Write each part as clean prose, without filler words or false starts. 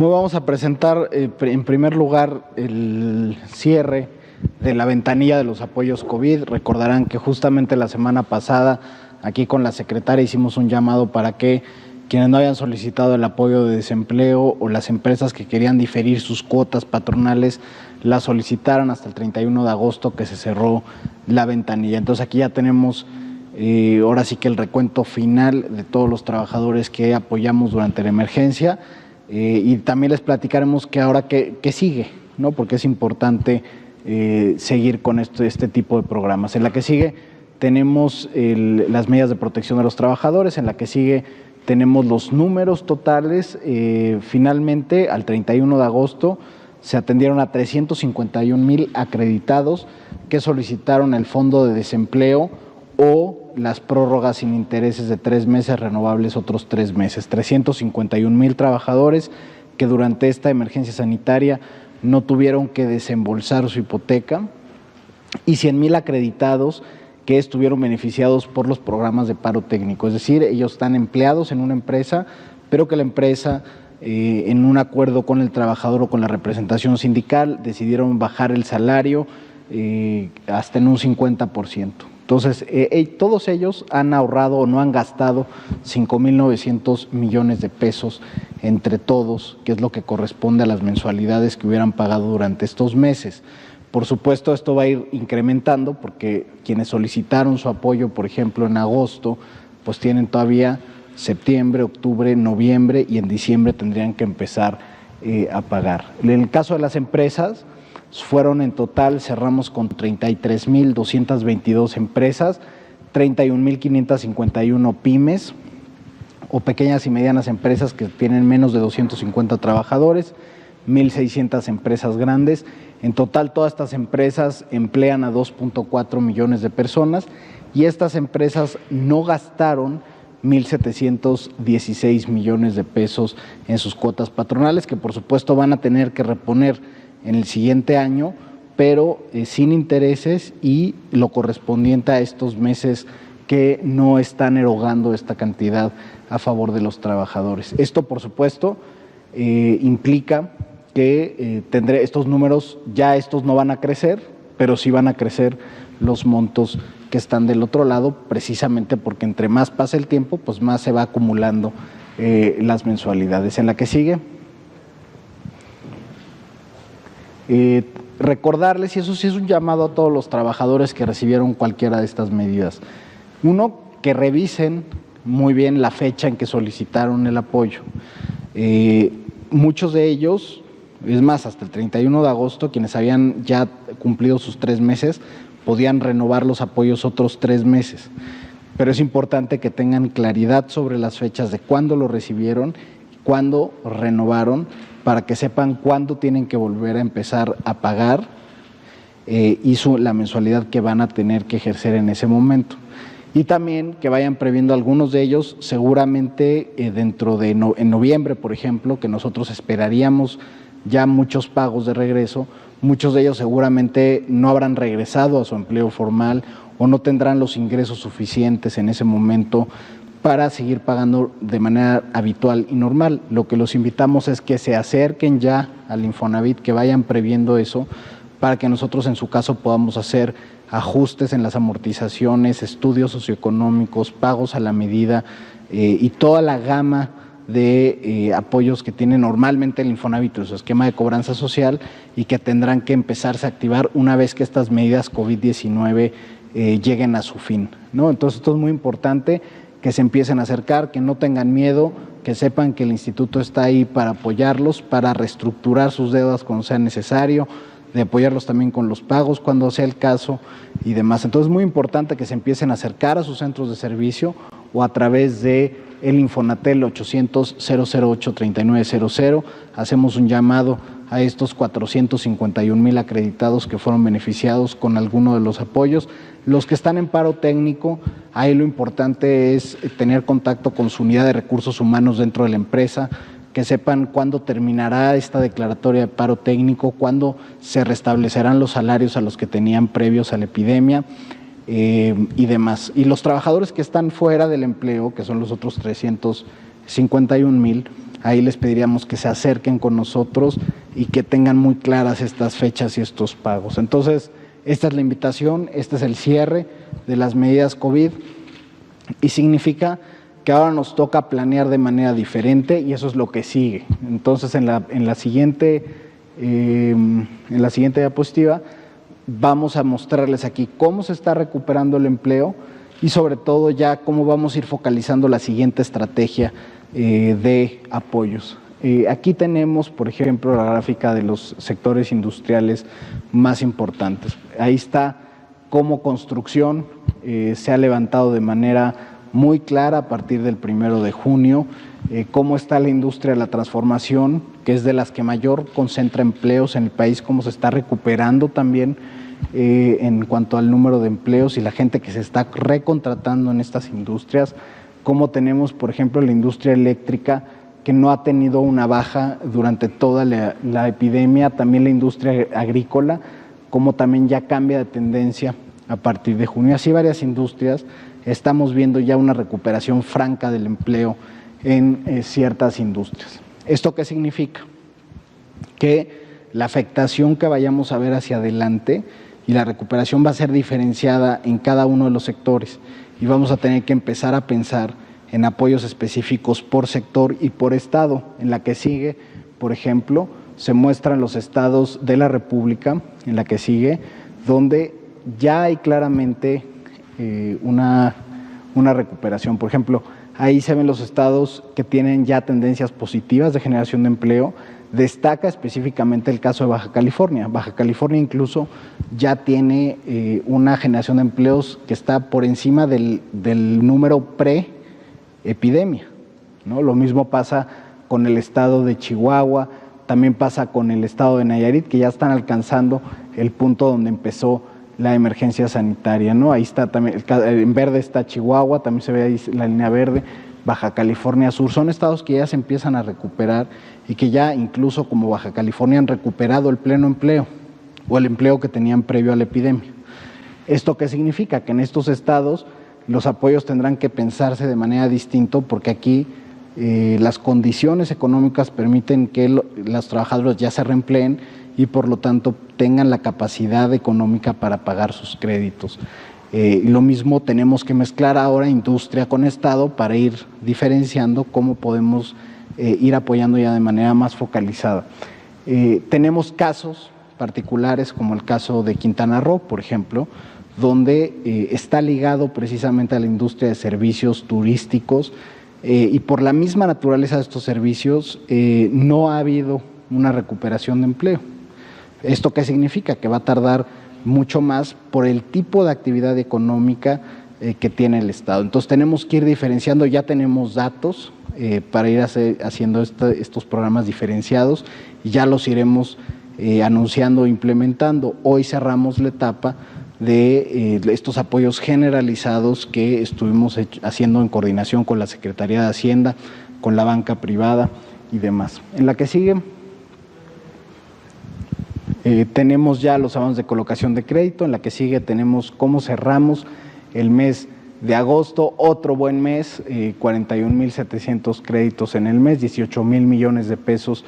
Hoy vamos a presentar en primer lugar el cierre de la ventanilla de los apoyos COVID. Recordarán que justamente la semana pasada aquí con la secretaria hicimos un llamado para que quienes no hayan solicitado el apoyo de desempleo o las empresas que querían diferir sus cuotas patronales las solicitaran hasta el 31 de agosto que se cerró la ventanilla. Entonces aquí ya tenemos ahora sí que el recuento final de todos los trabajadores que apoyamos durante la emergencia. Y también les platicaremos que ahora qué sigue, ¿no? Porque es importante seguir con este tipo de programas. En la que sigue tenemos las medidas de protección de los trabajadores, en la que sigue tenemos los números totales. Finalmente, al 31 de agosto, se atendieron a 351,000 acreditados que solicitaron el fondo de desempleo o las prórrogas sin intereses de 3 meses, renovables otros 3 meses. 351,000 trabajadores que durante esta emergencia sanitaria no tuvieron que desembolsar su hipoteca y 100,000 acreditados que estuvieron beneficiados por los programas de paro técnico. Es decir, ellos están empleados en una empresa, pero que la empresa, en un acuerdo con el trabajador o con la representación sindical, decidieron bajar el salario hasta en un 50%. Entonces, todos ellos han ahorrado o no han gastado 5,900 millones de pesos entre todos, que es lo que corresponde a las mensualidades que hubieran pagado durante estos meses. Por supuesto, esto va a ir incrementando porque quienes solicitaron su apoyo, por ejemplo, en agosto, pues tienen todavía septiembre, octubre, noviembre y en diciembre tendrían que empezar a pagar. En el caso de las empresas, fueron en total, cerramos con 33,222 empresas, 31,551 pymes o pequeñas y medianas empresas que tienen menos de 250 trabajadores, 1,600 empresas grandes. En total, todas estas empresas emplean a 2.4 millones de personas y estas empresas no gastaron 1,716 millones de pesos en sus cuotas patronales, que por supuesto van a tener que reponer en el siguiente año, pero sin intereses y lo correspondiente a estos meses que no están erogando esta cantidad a favor de los trabajadores. Esto, por supuesto, implica que estos números, ya estos no van a crecer, pero sí van a crecer los montos que están del otro lado, precisamente porque entre más pasa el tiempo, pues más se va acumulando las mensualidades. En la que sigue, recordarles, y eso sí es un llamado a todos los trabajadores que recibieron cualquiera de estas medidas. Uno, que revisen muy bien la fecha en que solicitaron el apoyo. Muchos de ellos, es más, hasta el 31 de agosto, quienes habían ya cumplido sus 3 meses, podían renovar los apoyos otros 3 meses. Pero es importante que tengan claridad sobre las fechas de cuándo lo recibieron, cuándo renovaron, para que sepan cuándo tienen que volver a empezar a pagar la mensualidad que van a tener que ejercer en ese momento. Y también que vayan previendo algunos de ellos, seguramente en noviembre, por ejemplo, que nosotros esperaríamos ya muchos pagos de regreso, muchos de ellos seguramente no habrán regresado a su empleo formal o no tendrán los ingresos suficientes en ese momento para seguir pagando de manera habitual y normal. Lo que los invitamos es que se acerquen ya al Infonavit, que vayan previendo eso, para que nosotros en su caso podamos hacer ajustes en las amortizaciones, estudios socioeconómicos, pagos a la medida y toda la gama de apoyos que tiene normalmente el Infonavit en su esquema de cobranza social y que tendrán que empezarse a activar una vez que estas medidas COVID-19 lleguen a su fin, ¿no? Entonces esto es muy importante, que se empiecen a acercar, que no tengan miedo, que sepan que el instituto está ahí para apoyarlos, para reestructurar sus deudas cuando sea necesario, de apoyarlos también con los pagos cuando sea el caso y demás. Entonces es muy importante que se empiecen a acercar a sus centros de servicio o a través de el Infonatel 800-008-3900. Hacemos un llamado a estos 451,000 acreditados que fueron beneficiados con alguno de los apoyos. Los que están en paro técnico, ahí lo importante es tener contacto con su unidad de recursos humanos dentro de la empresa, que sepan cuándo terminará esta declaratoria de paro técnico, cuándo se restablecerán los salarios a los que tenían previos a la epidemia y demás. Y los trabajadores que están fuera del empleo, que son los otros 51,000. Ahí les pediríamos que se acerquen con nosotros y que tengan muy claras estas fechas y estos pagos. Entonces, esta es la invitación, este es el cierre de las medidas COVID y significa que ahora nos toca planear de manera diferente y eso es lo que sigue. Entonces, en la siguiente diapositiva vamos a mostrarles aquí cómo se está recuperando el empleo y sobre todo ya cómo vamos a ir focalizando la siguiente estrategia de apoyos. Aquí tenemos, por ejemplo, la gráfica de los sectores industriales más importantes. Ahí está cómo construcción se ha levantado de manera muy clara a partir del 1 de junio, cómo está la industria de la transformación, que es de las que mayor concentra empleos en el país, cómo se está recuperando también en cuanto al número de empleos y la gente que se está recontratando en estas industrias, cómo tenemos, por ejemplo, la industria eléctrica, que no ha tenido una baja durante toda la epidemia, también la industria agrícola, como también ya cambia de tendencia a partir de junio. Así varias industrias, estamos viendo ya una recuperación franca del empleo en ciertas industrias. ¿Esto qué significa? Que la afectación que vayamos a ver hacia adelante y la recuperación va a ser diferenciada en cada uno de los sectores y vamos a tener que empezar a pensar en apoyos específicos por sector y por estado. En la que sigue, por ejemplo, se muestran los estados de la República, en la que sigue, donde ya hay claramente una recuperación. Por ejemplo, ahí se ven los estados que tienen ya tendencias positivas de generación de empleo. Destaca específicamente el caso de Baja California. Baja California incluso ya tiene una generación de empleos que está por encima del número pre-epidemia, ¿no? Lo mismo pasa con el estado de Chihuahua, también pasa con el estado de Nayarit, que ya están alcanzando el punto donde empezó la emergencia sanitaria, ¿no? Ahí está también, en verde está Chihuahua, también se ve ahí la línea verde, Baja California Sur, son estados que ya se empiezan a recuperar y que ya incluso como Baja California han recuperado el pleno empleo o el empleo que tenían previo a la epidemia. ¿Esto qué significa? Que en estos estados los apoyos tendrán que pensarse de manera distinta porque aquí las condiciones económicas permiten que los trabajadores ya se reempleen y por lo tanto tengan la capacidad económica para pagar sus créditos. Lo mismo tenemos que mezclar ahora industria con Estado para ir diferenciando cómo podemos ir apoyando ya de manera más focalizada. Tenemos casos particulares como el caso de Quintana Roo, por ejemplo, donde está ligado precisamente a la industria de servicios turísticos y por la misma naturaleza de estos servicios no ha habido una recuperación de empleo. ¿Esto qué significa? Que va a tardar mucho más por el tipo de actividad económica que tiene el Estado. Entonces tenemos que ir diferenciando, ya tenemos datos para ir haciendo estos programas diferenciados y ya los iremos anunciando e implementando. Hoy cerramos la etapa de estos apoyos generalizados que estuvimos haciendo en coordinación con la Secretaría de Hacienda, con la banca privada y demás. En la que sigue tenemos ya los avances de colocación de crédito, en la que sigue tenemos cómo cerramos el mes de agosto, otro buen mes, 41,700 créditos en el mes, 18,000 millones de pesos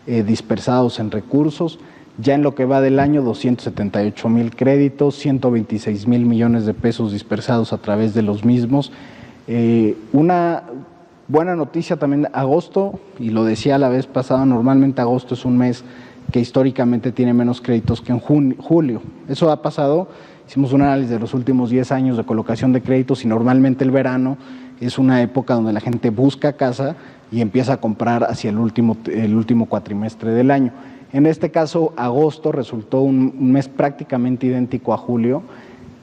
dispersados en recursos. Ya en lo que va del año, 278,000 créditos, 126,000 millones de pesos dispersados a través de los mismos. Una buena noticia también, agosto, y lo decía la vez pasada, normalmente agosto es un mes que históricamente tiene menos créditos que en julio. Eso ha pasado, hicimos un análisis de los últimos 10 años de colocación de créditos y normalmente el verano es una época donde la gente busca casa y empieza a comprar hacia el último cuatrimestre del año. En este caso, agosto resultó un mes prácticamente idéntico a julio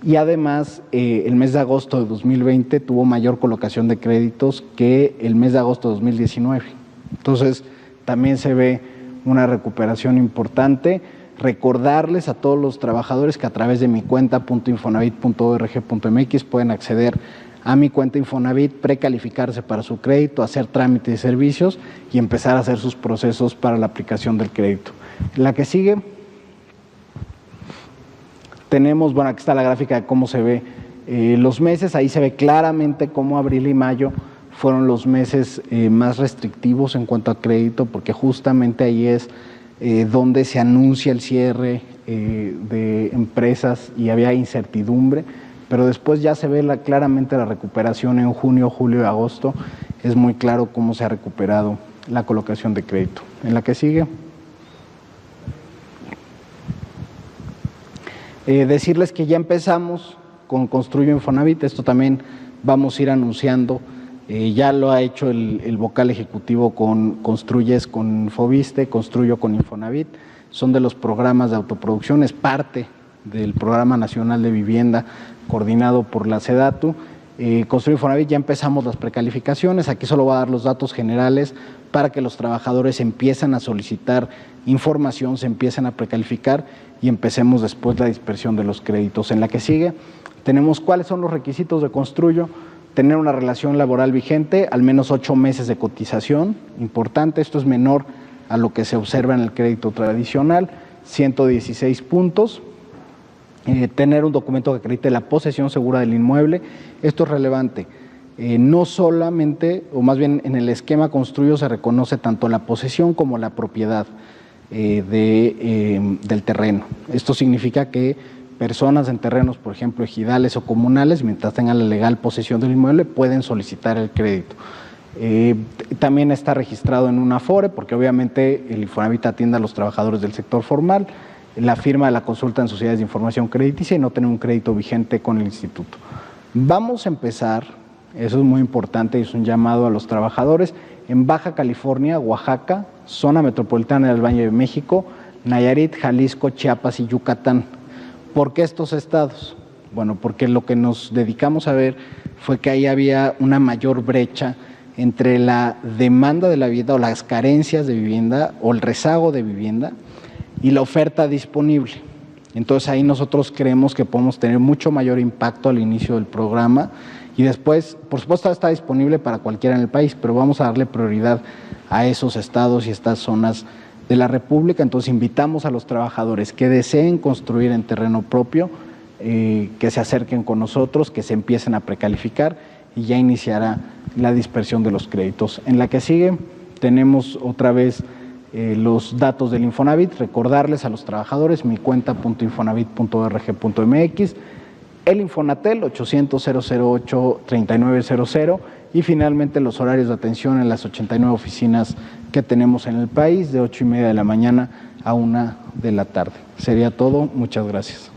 y además el mes de agosto de 2020 tuvo mayor colocación de créditos que el mes de agosto de 2019. Entonces, también se ve una recuperación importante. Recordarles a todos los trabajadores que a través de mi cuenta.infonavit.org.mx pueden acceder a mi cuenta Infonavit, precalificarse para su crédito, hacer trámites de servicios y empezar a hacer sus procesos para la aplicación del crédito. La que sigue, tenemos, bueno, aquí está la gráfica de cómo se ve los meses, ahí se ve claramente cómo abril y mayo fueron los meses más restrictivos en cuanto a crédito, porque justamente ahí es donde se anuncia el cierre de empresas y había incertidumbre, pero después ya se ve claramente la recuperación en junio, julio y agosto. Es muy claro cómo se ha recuperado la colocación de crédito. En la que sigue. Decirles que ya empezamos con Construyo Infonavit. Esto también vamos a ir anunciando. Ya lo ha hecho el vocal ejecutivo con Construyes con Foviste, Construyo con Infonavit. Son de los programas de autoproducción, es parte del Programa Nacional de Vivienda coordinado por la SEDATU. Construyo Infonavit ya empezamos las precalificaciones. Aquí solo voy a dar los datos generales para que los trabajadores empiecen a solicitar información, se empiecen a precalificar y empecemos después la dispersión de los créditos. En la que sigue tenemos cuáles son los requisitos de Construyo: tener una relación laboral vigente, al menos 8 meses de cotización, importante, esto es menor a lo que se observa en el crédito tradicional, 116 puntos. Tener un documento que acredite la posesión segura del inmueble, esto es relevante. No solamente, o más bien en el esquema Construyo se reconoce tanto la posesión como la propiedad del terreno. Esto significa que personas en terrenos, por ejemplo, ejidales o comunales, mientras tengan la legal posesión del inmueble, pueden solicitar el crédito. También está registrado en una Afore, porque obviamente el Infonavit atiende a los trabajadores del sector formal, la firma de la consulta en sociedades de información crediticia y no tener un crédito vigente con el instituto. Vamos a empezar, eso es muy importante y es un llamado a los trabajadores, en Baja California, Oaxaca, zona metropolitana del Valle de México, Nayarit, Jalisco, Chiapas y Yucatán. ¿Por qué estos estados? Bueno, porque lo que nos dedicamos a ver fue que ahí había una mayor brecha entre la demanda de la vivienda o las carencias de vivienda o el rezago de vivienda y la oferta disponible. Entonces ahí nosotros creemos que podemos tener mucho mayor impacto al inicio del programa y después, por supuesto, está disponible para cualquiera en el país, pero vamos a darle prioridad a esos estados y estas zonas de la República. Entonces invitamos a los trabajadores que deseen construir en terreno propio, que se acerquen con nosotros, que se empiecen a precalificar y ya iniciará la dispersión de los créditos. En la que sigue tenemos otra vez los datos del Infonavit, recordarles a los trabajadores mi cuenta.infonavit.org.mx, el Infonatel 800-008-3900 y finalmente los horarios de atención en las 89 oficinas que tenemos en el país de 8:30 de la mañana a 1 de la tarde. Sería todo, muchas gracias.